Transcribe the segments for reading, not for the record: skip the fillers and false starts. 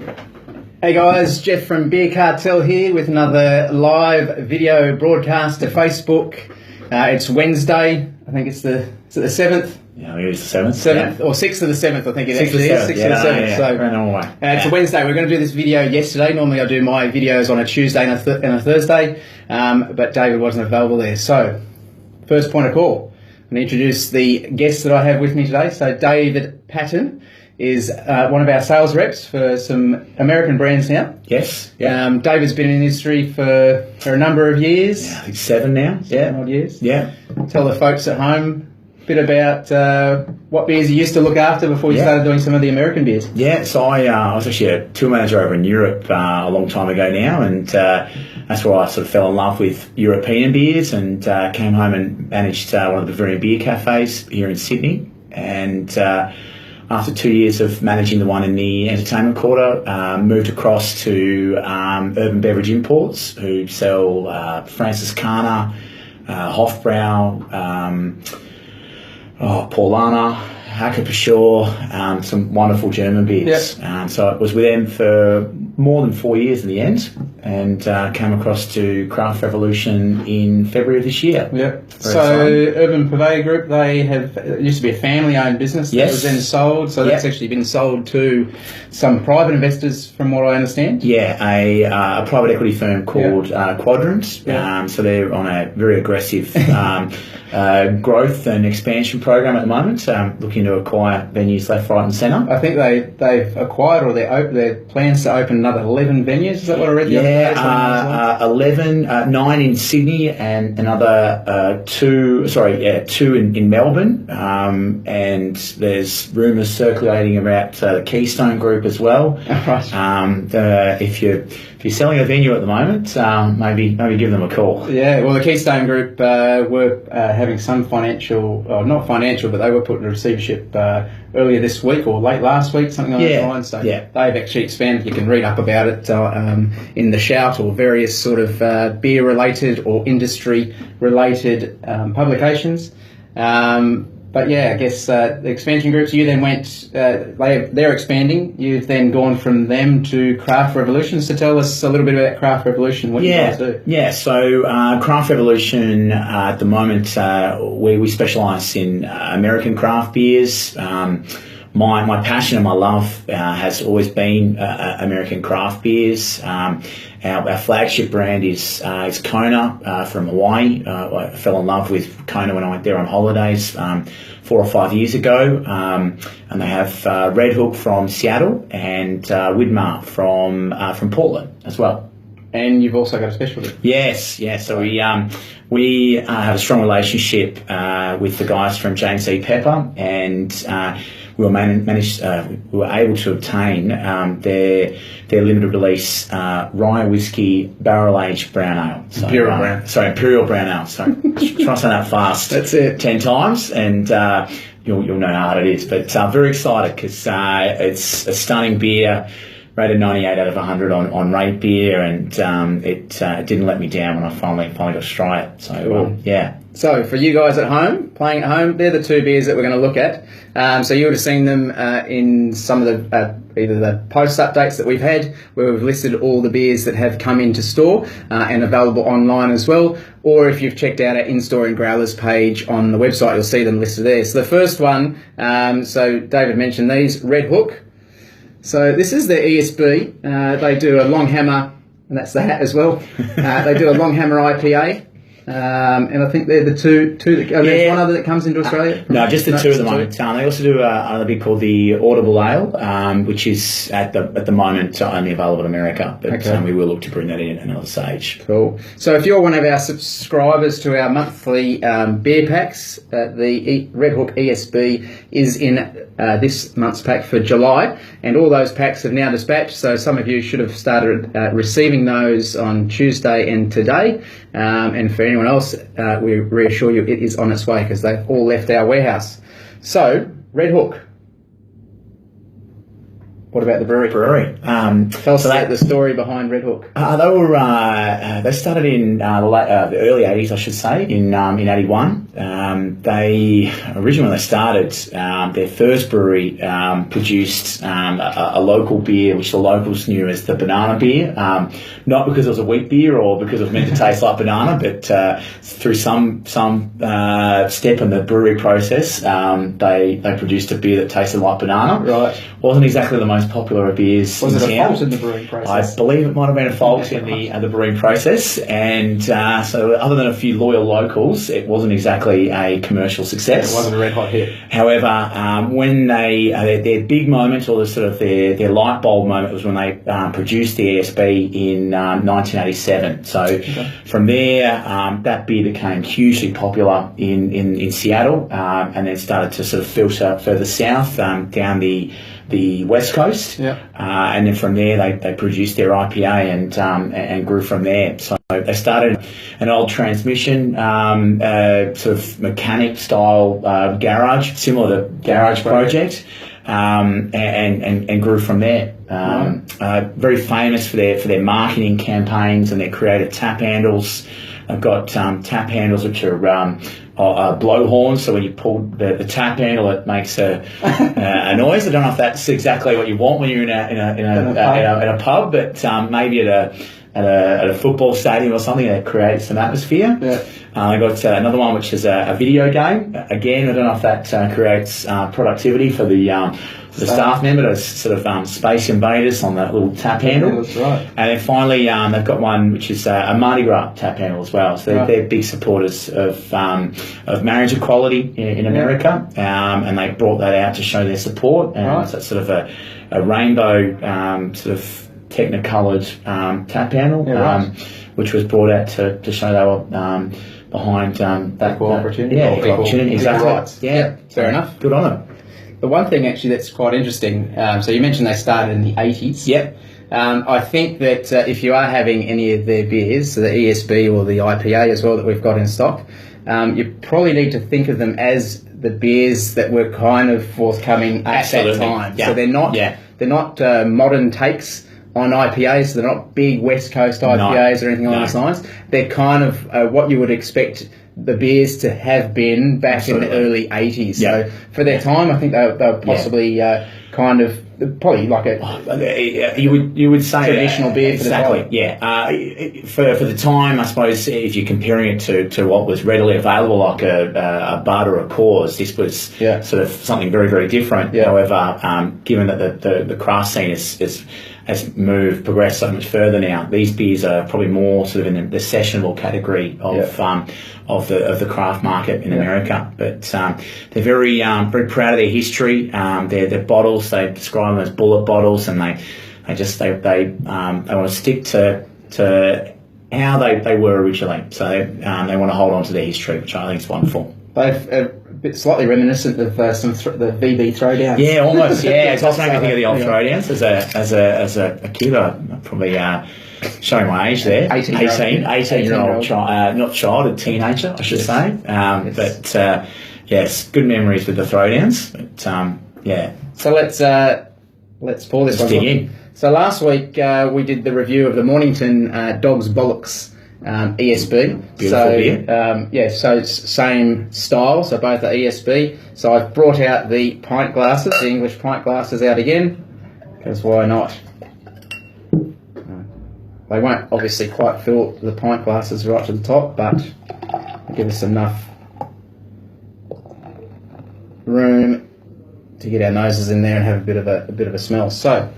Hey guys, Jeff from Beer Cartel here with another live video broadcast to Facebook. It's Wednesday, I think it's the 7th? Yeah, it is the 7th. 7th, or 6th of the 7th, I think it actually is. 6th of the 7th. Yeah, so, it's a Wednesday. We're going to do this video yesterday. Normally I do my videos on a Tuesday and a Thursday, but David wasn't available there. So, first point of call. I'm going to introduce the guest that I have with me today. So, David Patton is one of our sales reps for some American brands now. Yes. Yeah. David's been in the industry for a number of years. Yeah, I think 7 now. 7 odd years. Yeah. Tell the folks at home a bit about what beers you used to look after before you started doing some of the American beers. Yeah, so I was actually a tour manager over in Europe a long time ago now, and that's where I sort of fell in love with European beers and came home and managed one of the Bavarian beer cafes here in Sydney. And after 2 years of managing the one in the entertainment quarter, moved across to Urban Beverage Imports, who sell Francis Kahner, Hofbrau, Paulaner, Hacke Pschorr, some wonderful German beers. Yep. So I was with them for more than 4 years in the end, and came across to Craft Revolution in February of this year. Yep. So Urban Purveyor Group, it used to be a family-owned business that was then sold. So that's actually been sold to some private investors, from what I understand. Yeah, a private equity firm called Quadrant. Yep. So they're on a very aggressive growth and expansion program at the moment, looking to acquire venues left, right, and centre. I think they've acquired, or their plans to open another 11 venues. Is that what I read? Yeah, 9 in Sydney and another 2 in Melbourne. And there's rumours circulating about the Keystone Group as well. Right. If you're selling a venue at the moment, maybe give them a call. Yeah, well, the Keystone Group were having some not financial, but they were put in receivership earlier this week or late last week, something along those lines. So they've actually expanded. You can read up about it in the Shout or various sort of beer-related or industry-related publications. But yeah, I guess the expansion groups, you then went, they're expanding. You've then gone from them to Craft Revolution. So tell us a little bit about Craft Revolution, what you guys do. Yeah, so Craft Revolution, at the moment, we specialise in American craft beers. My passion and my love has always been American craft beers. Our flagship brand is Kona from Hawaii. I fell in love with Kona when I went there on holidays 4 or 5 years ago. And they have Redhook from Seattle and Widmar from Portland as well. And you've also got a specialty. Yes. So we have a strong relationship with the guys from James E. Pepper, and we were able to obtain their limited release rye whiskey barrel aged brown ale. So, Imperial brown ale. So try to say that fast. That's it. 10 times, and you'll know how hard it is. But very excited because it's a stunning beer. Rated 98 out of 100 on Rate Beer, and it didn't let me down when I finally got to try it. So So for you guys at home, playing at home, they're the two beers that we're going to look at. So you would have seen them in some of the either the post updates that we've had, where we've listed all the beers that have come into store and available online as well. Or if you've checked out our in-store and growlers page on the website, you'll see them listed there. So the first one, so David mentioned these, Redhook. So this is the ESB. They do a long hammer, and that's the hat as well. They do a long hammer IPA. And I think they're the two there's one other that comes into Australia. No, just the two at the moment. They also do another beer called the Audible Ale, which is at the moment only available in America, but we will look to bring that in at another stage. Cool. So if you're one of our subscribers to our monthly beer packs, the Redhook ESB is in this month's pack for July, and all those packs have now dispatched, so some of you should have started receiving those on Tuesday and today, and for anyone else, we reassure you it is on its way because they've all left our warehouse. So, Redhook. What about the brewery? Tell us about the story behind Redhook. They started in the early 80s, I should say, in 81. They originally, when they started, their first brewery produced a local beer, which the locals knew as the banana beer. Not because it was a wheat beer or because it was meant to taste like banana, but through some step in the brewery process, they produced a beer that tasted like banana. Right. Wasn't exactly the most popular of beers. Was it a fault in the brewing process? I believe it might have been a fault in the brewing process, and so other than a few loyal locals, it wasn't exactly a commercial success. It wasn't a red hot hit. However, when they their big moment, or the sort of their light bulb moment, was when they produced the ESB in 1987. So from there, that beer became hugely popular in Seattle, and then started to sort of filter further south down the west coast, and then from there they produced their IPA and grew from there. So they started an old transmission sort of mechanic style garage, similar to Garage Project, and grew from there. Very famous for their marketing campaigns and their creative tap handles. They've got tap handles which are blow horns, so when you pull the tap handle, it makes a noise. I don't know if that's exactly what you want when you're in a pub, but maybe at a football stadium or something that creates some atmosphere. I got another one which is a video game. Again, I don't know if that creates productivity for the staff member, those sort of space invaders on that little tap handle. That's right. And then finally, they've got one which is a Mardi Gras tap handle as well. So they're big supporters of marriage equality in America, and they brought that out to show their support. And so it's sort of a rainbow sort of technicoloured tap handle, which was brought out to show they were behind that equal opportunity. Equal opportunity, exactly. Rights. Fair enough. Good on them. The one thing actually that's quite interesting, so you mentioned they started in the 80s. I think that if you are having any of their beers, so the ESB or the IPA as well that we've got in stock, you probably need to think of them as the beers that were kind of forthcoming at that time. So they're not modern takes on IPAs, so they're not big West Coast IPAs or anything along those lines. They're kind of what you would expect the beers to have been back in the early 80s. So for their time, I think they were possibly kind of probably like a you would say traditional beer for the time. For the time, I suppose if you're comparing it to what was readily available, like a Bud or a Coors, this was sort of something very, very different. However, given that the craft scene has progressed so much further now, these beers are probably more sort of in the sessionable category of the craft market in America. But they're very very proud of their history. Their bottles, they describe them as bullet bottles, and they want to stick to how they were originally. So they want to hold on to their history, which I think is wonderful. They've a bit slightly reminiscent of the VB throwdowns. Yeah, almost. Yeah, it does make me think of the old throwdowns as a kid. Probably showing my age there. 18-year-old child, not child, a teenager, I should say. But yes, good memories with the throwdowns. But So let's pour this one. Dig in. So last week we did the review of the Mornington Dogs Bollocks ESB. Beautiful beer. So it's same style, so both are ESB. So I've brought out the pint glasses, the English pint glasses out again, because why not? They won't obviously quite fill the pint glasses right to the top, but they'll give us enough room to get our noses in there and have a bit of a smell. So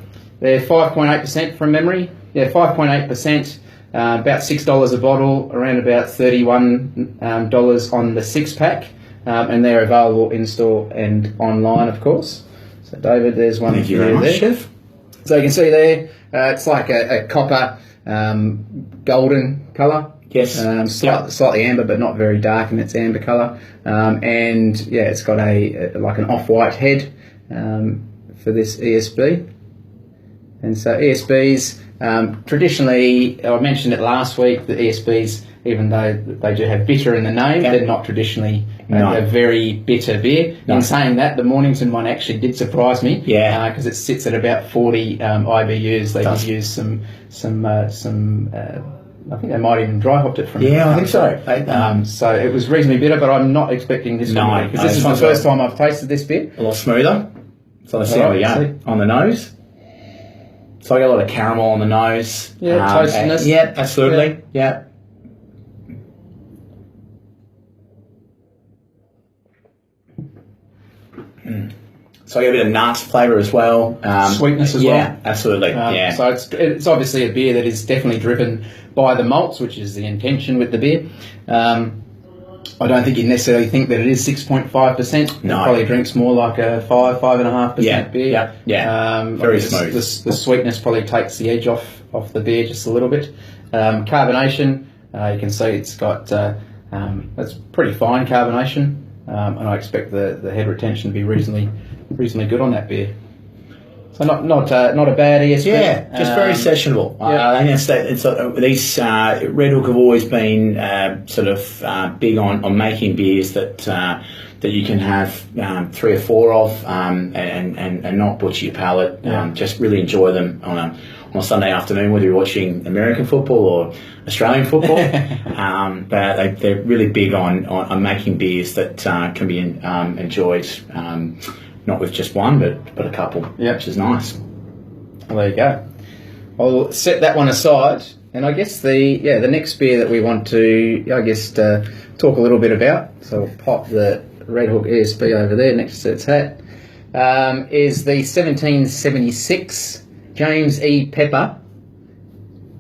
they're 5.8% from memory. 5.8%. About $6 a bottle, around about $31 on the 6-pack, and they're available in store and online, of course. So, David, there's one Thank you very much, Chef. So you can see there, it's like a copper golden colour. Yes. Slightly amber, but not very dark in its amber colour. And it's got like an off-white head for this ESB. And so ESBs, traditionally, I mentioned it last week, the ESBs even though they do have bitter in the name, they're not traditionally a very bitter beer. No. In saying that, the Mornington one actually did surprise me. Yeah. Because it sits at about 40 IBUs. They did use some I think they might even dry hopped it from. Yeah, I think so. So it was reasonably bitter, but I'm not expecting this one because this is the first time I've tasted this beer. A lot smoother. So let's see how we go on the nose. So I got a lot of caramel on the nose. Yeah, toastiness. Yeah, absolutely. Yeah. So I get a bit of nuts flavour as well. Sweetness as well. Yeah, absolutely. So it's obviously a beer that is definitely driven by the malts, which is the intention with the beer. I don't think you necessarily think that it is 6.5%. No. It probably drinks more like a 5.5% beer. Yeah. Very smooth. The sweetness probably takes the edge off the beer just a little bit. Carbonation, you can see it's got it's pretty fine carbonation, and I expect the head retention to be reasonably good on that beer. So not a bad ESB. Yeah, just very sessionable. I think these Redhook have always been sort of big on making beers that you can have 3 or 4 of and not butcher your palate. Just really enjoy them on a Sunday afternoon, whether you're watching American football or Australian football. But they're really big on making beers that can be enjoyed. Not with just one, but a couple, which is nice. Well, there you go. I'll set that one aside, and I guess the next beer that we want to, talk a little bit about. So we'll pop the Redhook ESB over there next to its hat. Is the 1776 James E. Pepper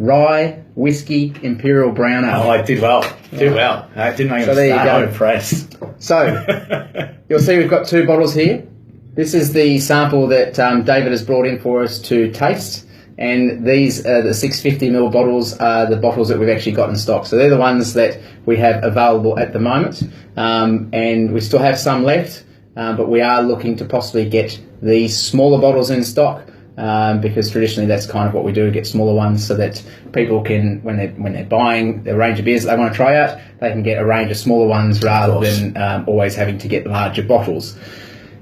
Rye Whiskey Imperial Brown Ale. Oh, I did well. I didn't make a mistake. I'm impressed. So you'll see we've got 2 bottles here. This is the sample that David has brought in for us to taste, and these the 650ml bottles are the bottles that we've actually got in stock. So they're the ones that we have available at the moment, and we still have some left, but we are looking to possibly get these smaller bottles in stock, because traditionally that's kind of what we do, get smaller ones so that people can, when they're buying the range of beers that they want to try out, they can get a range of smaller ones rather than always having to get larger bottles.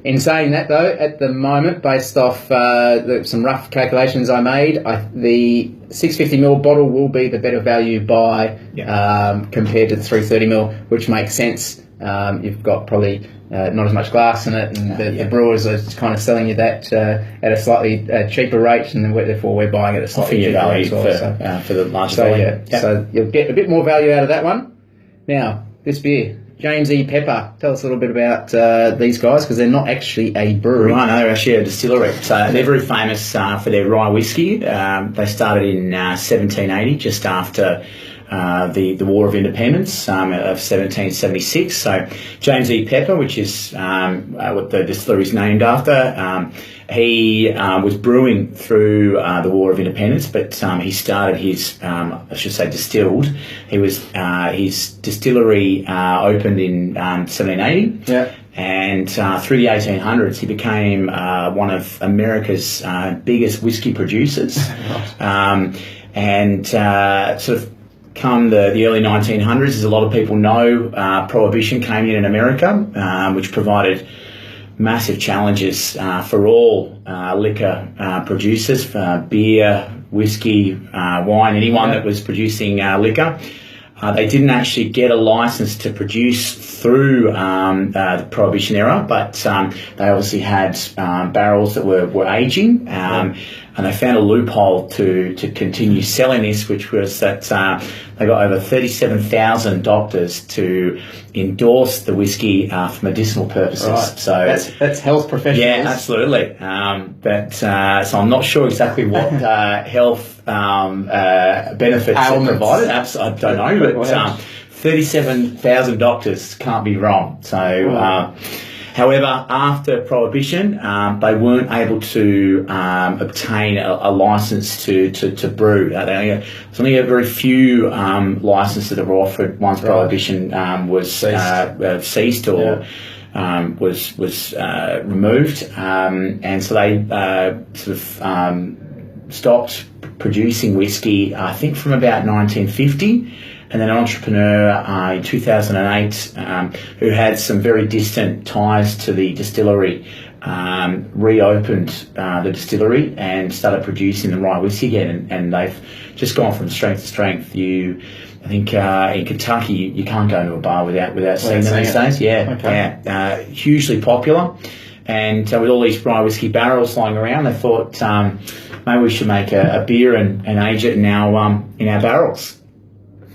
In saying that, though, at the moment, based off some rough calculations I made, the 650ml bottle will be the better value buy compared to the 330ml, which makes sense. You've got probably not as much glass in it, and the brewers are kind of selling you that at a slightly cheaper rate, and therefore we're buying it at a slightly cheaper rate as well. For the larger volume. So you'll get a bit more value out of that one. Now, this beer. James E. Pepper, tell us a little bit about these guys, because they're not actually a brewery. Right, no, they're actually a distillery. So they're very famous for their rye whiskey. They started in 1780, just after the War of Independence of 1776. So James E. Pepper, which is what the distillery is named after, he was brewing through the War of Independence, but he started his, distilled. His distillery opened in 1780. Yeah. And through the 1800s, he became one of America's biggest whiskey producers. And sort of come the early 1900s, as a lot of people know, Prohibition came in America, which provided massive challenges for all liquor producers, beer, whiskey, wine, anyone that was producing liquor. They didn't actually get a license to produce through the Prohibition era, but they obviously had barrels that were aging, and they found a loophole to continue selling this, which was that they got over 37,000 doctors to endorse the whiskey for medicinal purposes. Right. So that's health professionals. Yeah, absolutely. So I'm not sure exactly what health benefits it provided. I don't know, but 37,000 doctors can't be wrong. So. However, after Prohibition, they weren't able to obtain a license to brew. There's only a very few licenses that were offered once Prohibition was ceased or was removed, and so they stopped producing whiskey, I think, from about 1950. and then an entrepreneur in 2008 who had some very distant ties to the distillery reopened the distillery and started producing the rye whiskey again, and they've just gone from strength to strength. I think in Kentucky you can't go into a bar without seeing them these days. Yeah, okay. yeah, hugely popular. And with all these rye whiskey barrels lying around, they thought maybe we should make a beer and age it in our barrels.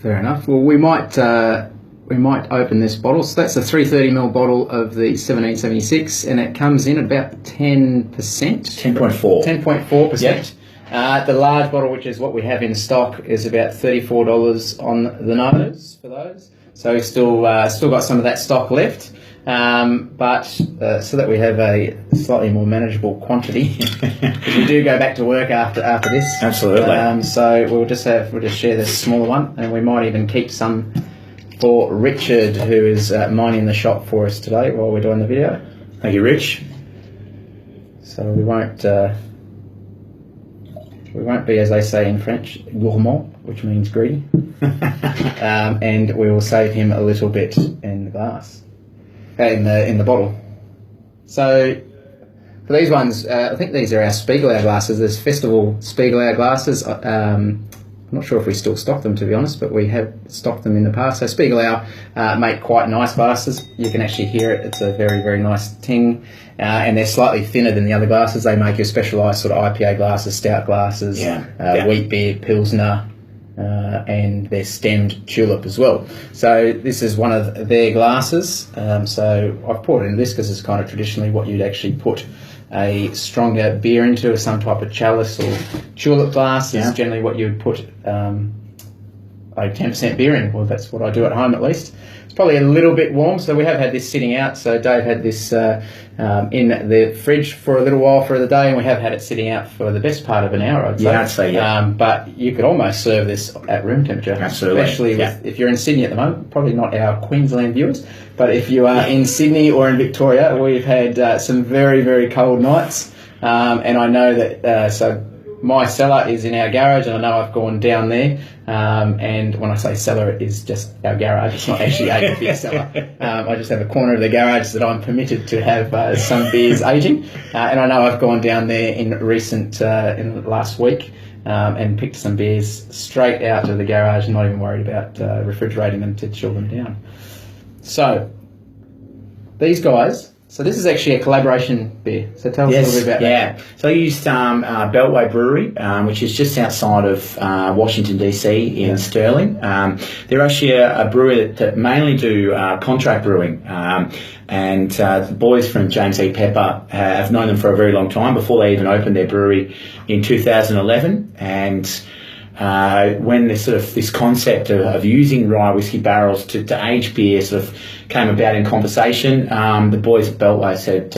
Fair enough. Well, we might open this bottle. So that's a 330ml bottle of the 1776, and it comes in at about 10%. 10.4. 10.4%. Yep. The large bottle, which is what we have in stock, is about $34 on the nose for those. So we've still got some of that stock left. But so that we have a slightly more manageable quantity, because we do go back to work after this. Absolutely. So we'll just share this smaller one, and we might even keep some for Richard, who is mining the shop for us today while we're doing the video. Thank you, Rich. So we won't be, as they say in French, gourmand, which means greedy, and we will save him a little bit in the glass. In the bottle. So for these ones, I think these are our Spiegelau glasses. There's Festival Spiegelau glasses. I'm not sure if we still stock them, to be honest, but we have stocked them in the past. So Spiegelau make quite nice glasses. You can actually hear it. It's a very, very nice ting. And they're slightly thinner than the other glasses. They make your specialised sort of IPA glasses, stout glasses, wheat beer, Pilsner, and their stemmed tulip as well. So this is one of their glasses. So I've poured it in this because it's kind of traditionally what you'd actually put a stronger beer into, some type of chalice or tulip glass. Is generally what you would put a 10% beer in. Well, that's what I do at home at least. It's probably a little bit warm, so we have had this sitting out. So Dave had this in the fridge for a little while for the day, and we have had it sitting out for the best part of an hour, I'd say. Yeah, I'd say, yeah. But you could almost serve this at room temperature. Absolutely. Especially if you're in Sydney at the moment, probably not our Queensland viewers, but if you are in Sydney or in Victoria, we've had some very, very cold nights. And I know that, so my cellar is in our garage, and I know I've gone down there. And when I say cellar, it is just our garage. It's not actually a big cellar. I just have a corner of the garage that I'm permitted to have some beers aging. And I know I've gone down there in in the last week, and picked some beers straight out of the garage, not even worried about refrigerating them to chill them down. So these guys. So this is actually a collaboration beer. So tell us a little bit about that. Yeah. So I used Beltway Brewery, which is just outside of Washington, D.C. in Sterling. They're actually a brewery that mainly do contract brewing. And the boys from James E. Pepper have known them for a very long time, before they even opened their brewery in 2011. And when this concept of using rye whiskey barrels to age beer sort of came about in conversation, the boys at Beltway said,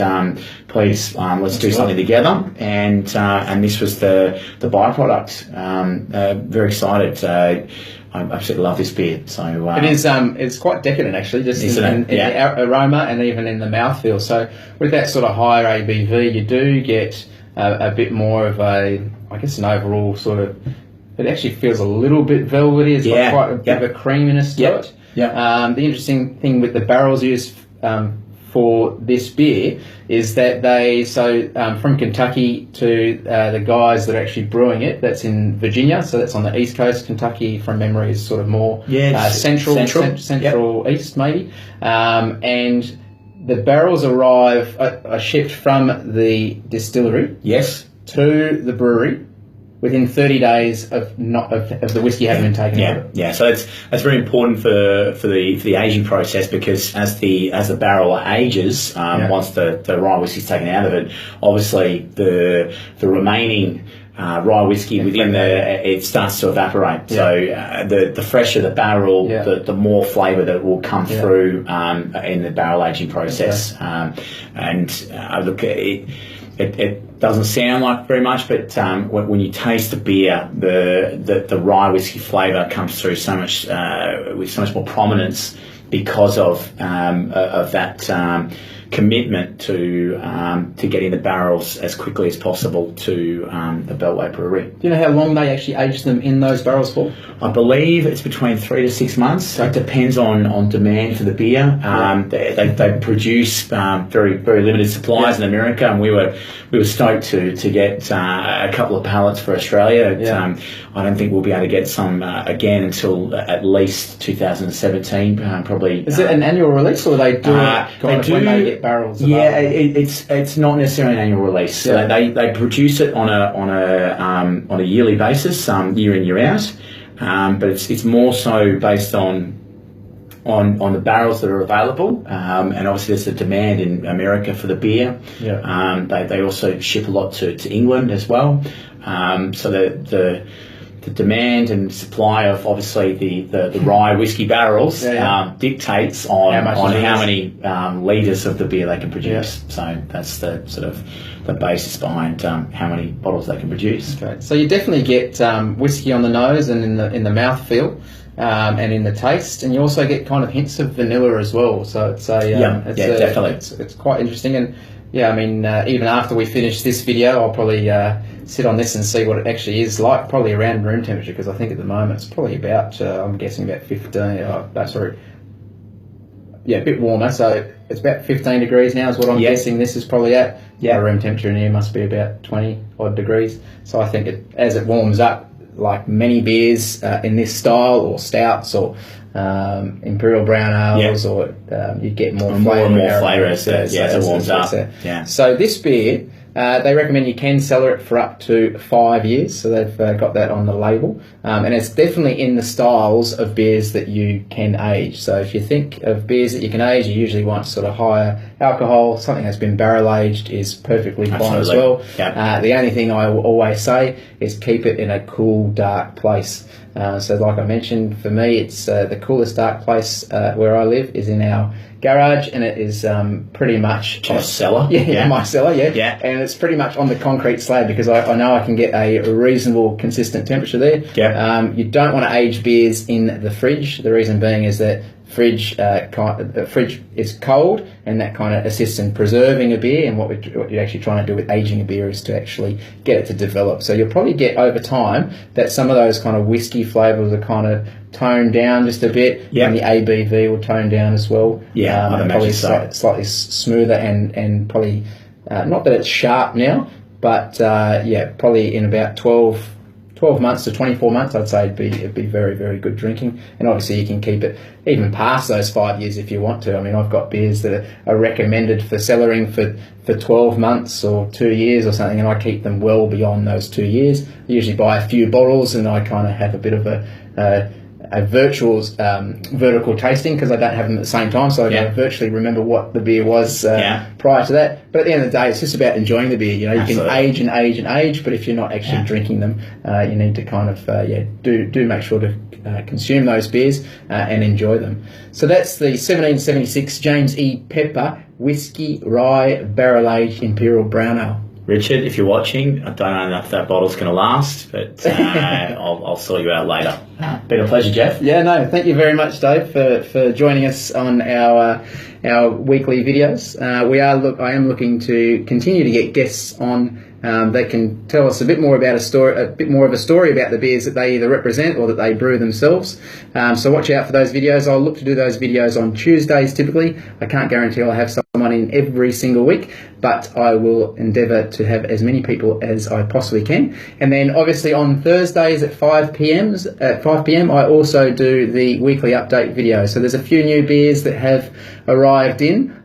please, let's do something together, and this was the byproduct. Very excited. I absolutely love this beer. So it is. It's quite decadent, actually, just in the aroma and even in the mouthfeel. So with that sort of higher ABV, you do get a bit more of an overall sort of. It actually feels a little bit velvety. It's got quite a bit of a creaminess to it. The interesting thing with the barrels used for this beer is that from Kentucky to the guys that are actually brewing it, that's in Virginia, so that's on the East Coast. Kentucky, from memory, is sort of more central east maybe. And the barrels are shipped from the distillery to the brewery within 30 days of the whiskey having been taken out. Yeah. So that's very important for the aging process, because as the barrel ages, once the rye whiskey is taken out of it, obviously the remaining rye whiskey within it starts to evaporate. So the fresher the barrel, the more flavour that will come through in the barrel aging process. It doesn't sound like very much, but when you taste the beer, the rye whiskey flavour comes through so much with so much more prominence because of that commitment to getting the barrels as quickly as possible to the Beltway Brewery. Do you know how long they actually age them in those barrels for? I believe it's between 3 to 6 months. So it depends on demand for the beer. They produce very limited supplies in America, and we were stoked to get a couple of pallets for Australia. I don't think we'll be able to get some again until at least 2017, probably. Is it an annual release, or they do it when they get barrels? Yeah, it's not necessarily an annual release. Yeah. They produce it on a yearly basis, year in, year out. But it's more so based on the barrels that are available, and obviously there's a demand in America for the beer. They also ship a lot to England as well. So the demand and supply of obviously the rye whiskey barrels dictates on how many litres of the beer they can produce. So that's the sort of the basis behind how many bottles they can produce. Okay. So you definitely get whiskey on the nose and in the mouthfeel. And in the taste, and you also get kind of hints of vanilla as well. So it's definitely it's quite interesting. And I mean, even after we finish this video, I'll probably sit on this and see what it actually is like, probably around room temperature, because I think at the moment it's probably about I'm guessing about 15. A bit warmer. So it's about 15 degrees now is what I'm guessing this is probably at. Room temperature in here must be about 20 odd degrees. So I think as it warms up, like many beers in this style, or stouts, or Imperial brown ales, or you get more flavour as it warms up. So this beer, they recommend you can cellar it for up to 5 years, so they've got that on the label, and it's definitely in the styles of beers that you can age. So if you think of beers that you can age, you usually want sort of higher alcohol. Something that's been barrel aged is perfectly fine as well. The only thing I will always say is keep it in a cool, dark place. So like I mentioned, for me, it's the coolest dark place where I live is in our garage, and it is pretty much my cellar. My cellar, and it's pretty much on the concrete slab, because I know I can get a reasonable, consistent temperature there. You don't want to age beers in the fridge. The reason being is that the fridge is cold, and that kind of assists in preserving a beer. And what you're actually trying to do with aging a beer is to actually get it to develop. So you'll probably get over time that some of those kind of whiskey flavours are kind of toned down just a bit, and the ABV will tone down as well. I'd probably so. Slightly smoother, and probably not that it's sharp now, but probably in about 12 months to 24 months, I'd say it'd be very, very good drinking. And obviously you can keep it even past those 5 years if you want to. I mean, I've got beers that are recommended for cellaring for 12 months or 2 years or something, and I keep them well beyond those 2 years. I usually buy a few bottles, and I kind of have a bit of a virtual vertical tasting, because I don't have them at the same time, so I don't virtually remember what the beer was prior to that. But at the end of the day, it's just about enjoying the beer. You know, you can age and age and age, but if you're not actually drinking them, you need to kind of do make sure to consume those beers and enjoy them. So that's the 1776 James E. Pepper Whiskey Rye Barrel Aged Imperial Brown Ale. Richard, if you're watching, I don't know if that bottle's going to last, but I'll sort you out later. Been a pleasure, Jeff. Thank you very much, Dave, for joining us on our weekly videos. I am looking to continue to get guests on that can tell us a bit more about a bit more of a story about the beers that they either represent or that they brew themselves. So watch out for those videos. I'll look to do those videos on Tuesdays typically. I can't guarantee I'll have someone in every single week, but I will endeavour to have as many people as I possibly can. And then obviously on Thursdays at 5 p.m. I also do the weekly update video. So there's a few new beers that have arrived in.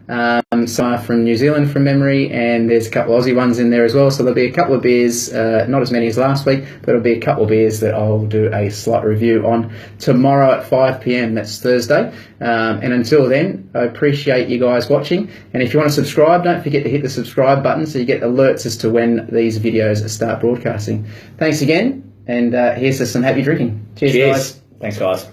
Some are from New Zealand from memory, and there's a couple of Aussie ones in there as well. So there'll be a couple of beers, not as many as last week, but there'll be a couple of beers that I'll do a slight review on tomorrow at 5 p.m. That's Thursday. And until then, I appreciate you guys watching. And if you want to subscribe, don't forget to hit the subscribe button so you get alerts as to when these videos start broadcasting. Thanks again, and here's to some happy drinking. Cheers. Guys. Thanks, guys.